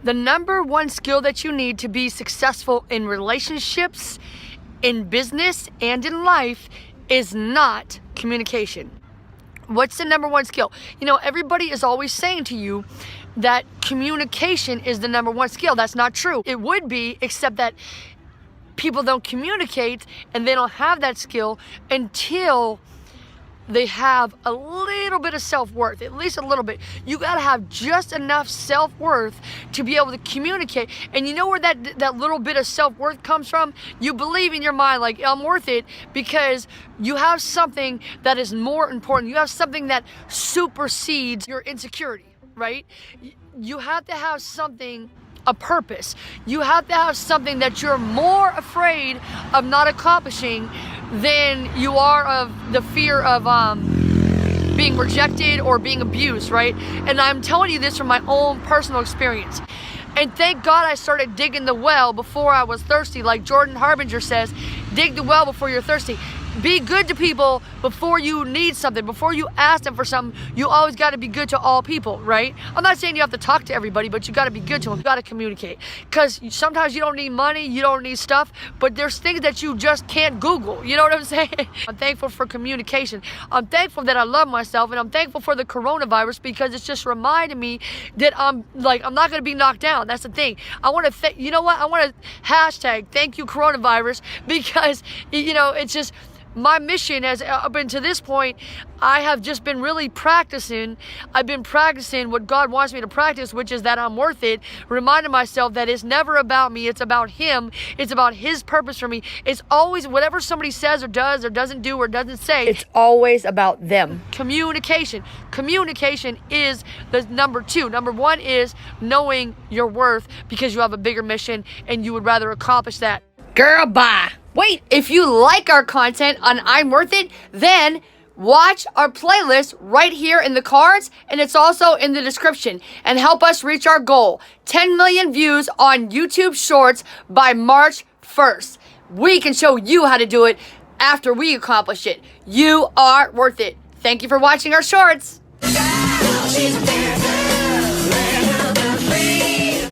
The number one skill that you need to be successful in relationships, in business, and in life is not communication. What's the number one skill? You know, everybody is always saying to you that communication is the number one skill. That's not true. It would be, except that people don't communicate and they don't have that skill until they have a little bit of self-worth, at least a little bit. You gotta have just enough self-worth to be able to communicate. And you know where that little bit of self-worth comes from? You believe in your mind, like, I'm worth it, because you have something that is more important. You have something that supersedes your insecurity, right? You have to have something, a purpose. You have to have something that you're more afraid of not accomplishing than you are of the fear of being rejected or being abused, right? And I'm telling you this from my own personal experience. And thank God I started digging the well before I was thirsty. Like Jordan Harbinger says, dig the well before you're thirsty. Be good to people before you need something. Before you ask them for something, you always got to be good to all people, right? I'm not saying you have to talk to everybody, but you got to be good to them. You got to communicate. Because sometimes you don't need money, you don't need stuff, but there's things that you just can't Google. You know what I'm saying? I'm thankful for communication. I'm thankful that I love myself, and I'm thankful for the coronavirus because it's just reminded me that I'm not going to be knocked down. That's the thing. I want to, you know what? I want to hashtag thank you coronavirus, because, you know, it's just, my mission has up until this point, I have just been really practicing. I've been practicing what God wants me to practice, which is that I'm worth it. Reminding myself that it's never about me. It's about Him. It's about His purpose for me. It's always whatever somebody says or does or doesn't do or doesn't say. It's always about them. Communication. Communication is the number two. Number one is knowing your worth because you have a bigger mission and you would rather accomplish that. Girl, bye. Wait, if you like our content on I'm Worth It, then watch our playlist right here in the cards, and it's also in the description, and help us reach our goal, 10 million views on YouTube Shorts by March 1st. We can show you how to do it after we accomplish it. You are worth it. Thank you for watching our shorts.